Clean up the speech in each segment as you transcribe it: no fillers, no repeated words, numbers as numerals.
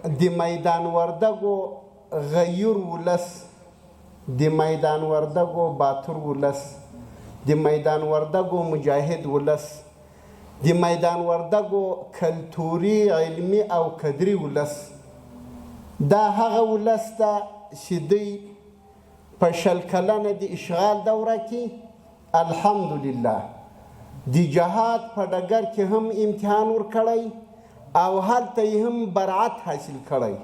د میدان وردګو غیر ولس، د میدان وردګو باتور ولس، د میدان وردګو مجاهد ولس، د میدان وردګو کلتوري علمي او قدري ولس، دا هغه ولس ده چې دوی په 20 کلنه د اشغال دوره کې الحمدلله د جهاد په ډګر کې هم امتحان ورکړی او هلته یې هم برعت حاصل کړی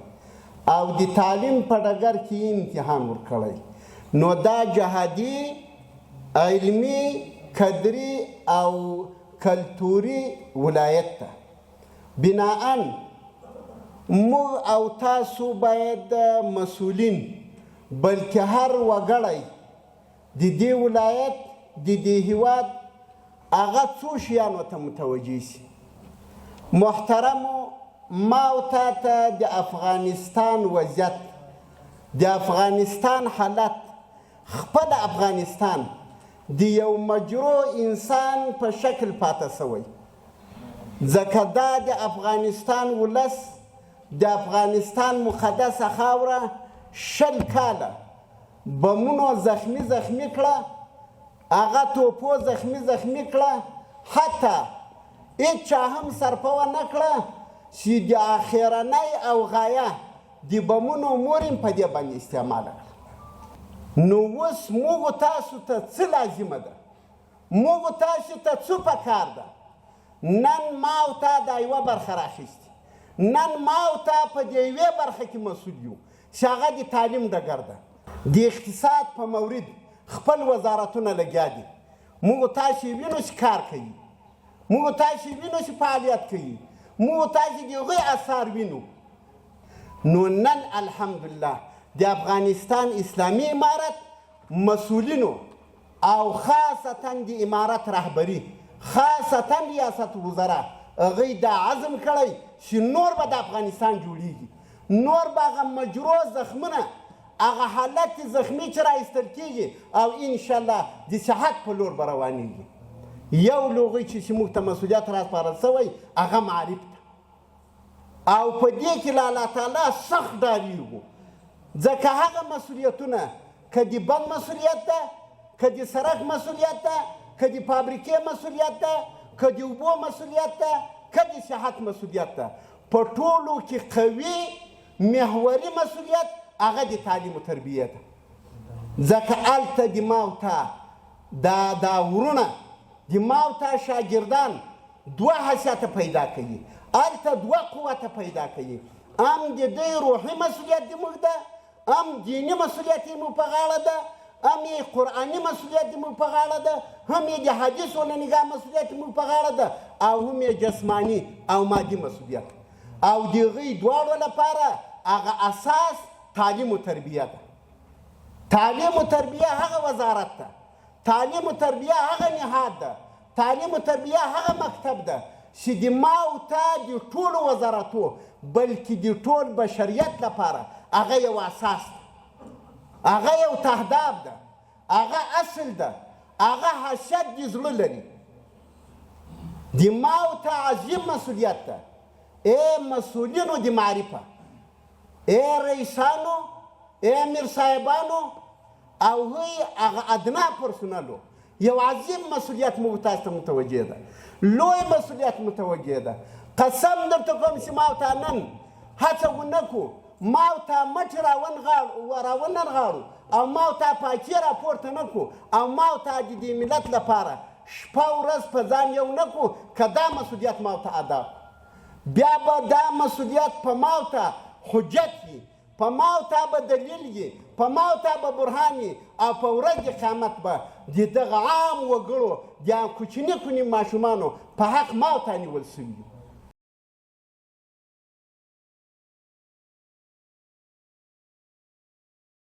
او د تعلیم په ډګر کې امتحان ورکړی. نو دا جهادي علمي قدري او کلتوري ولایت ده. بناءً موږ او تاسو باید مسؤلین بلکې هر وګړی د دې ولایت د دې هیواد هغه څو شیانو ته متوجه شي. محترمو، ما او تا ته د افغانستان وضعیت، د افغانستان حالت، خپل افغانستان د یو مجروح انسان په شکل پاته سوی، ځکه دا د افغانستان ولس د افغانستان مقدسه خاوره 20 کاله بمونو زخمی کړه، هغه توپو زخمی کړه، حتی هیچا هم سرپوه نه کړه چې د اخرنۍ او غایه د بمونو مور یې په دې باندې استعماله کړه. نو اوس موږ تاسو ته څه لازمه ده؟ موږ تاسو ته څه پکار ده؟ نن ما او تا دا یوه برخه راخیستې، نن ما او تا په دې یوې برخه کې مسؤل یو چې هغه د تعلیم ډګر ده. د اقتصاد په مورد خپل وزارتونه لګیا دي، موږ تاسو وینو چې کار کوي، موږ تاسو وینو چې فعالیت کوي، موږ تاسو د هغوی اثار وینو. نو نن الحمدلله د افغانستان اسلامي امارت مسؤلینو او خاصتا د امارت رهبري، خاصتا ریاست وزرا، هغوی دا عزم کړی چې نور به د افغانستان جوړیږي، نور به هغه مجروح زخمونه، هغه حالت زخمی چې رایستل کیږي او انشاءالله د صحت په لور به روانیږي. یو لوغی چې موږ ته مسؤلیت راسپارل سوی هغه معرف ده او په دې کې له الله تعالی سخت ډاریږو، ځکه هغه مسؤلیتونه که د بند مسؤلیت ده، که د سړک مسؤلیت ده، که د فابریکې مسؤلیت ده، که د اوبو مسؤلیت ده، که د صحت مسؤلیت ده، په ټولو کې قوي محوري مسؤلیت هغه د تعلیم و تربیه ده. ځکه هلته د ما او تا دا ورونه، د ما او تا شاګردان 2 حیثیته پیدا کوي، هلته 2 قوته پیدا کوي، هم د دوی روحي مسؤلیت د موږ ده، هم دیني مسؤلیت یې مو په غاړه ده، هم یې قرآني مسؤلیت یې مو په غاړه ده، هم یې د حدیثو له نګاه مسؤلیت یې مو په غاړه ده، او هم یې جسماني او مادي مسؤلیت. او د هغوی دواړو لپاره هغه اساس تعلیم و تربیه ده. تعلیم و تربیه هغه وزارت ده، تعلیم و تربیه هغه نهاد ده، تعلیم و تربیه هغه مکتب ده چې د ما او تا د ټولو وزارتو بلکې د ټول بشریت لپاره هغه یو اساس ده، هغه یو تهداب ده، هغه اصل ده، هغه حیثیت د زړه لري. د ما او تا عظیم مسؤلیت ده. ای مسؤلینو د معرفه، ای رئیسانو، ای امیر صاحبانو او هغه ادنا پرسونلو، یو عظیم مسؤلیت موږ تاسو ته متوجه ده، لوی مسؤلیت متوجه ده. قسم درته کوم چې ما او تا نن هڅه ونه کړو، ما او تا مټې راونغاړو او ما او تا پاکي راپورته نه کړو او ما او تا د دې ملت لپاره شپه ورځ په ځان یو نه کړو، که دا مسؤلیت ما او ته ادا کړو، بیا به دا مسؤلیت په ما او ته حجت وي، په ما او تا به دلیل وي، په ما او تا به برهان وي، او په ورځ د قیامت به د دغه عام وګړو د کوچني ماشومانو په حق ما او تا نیول سوي.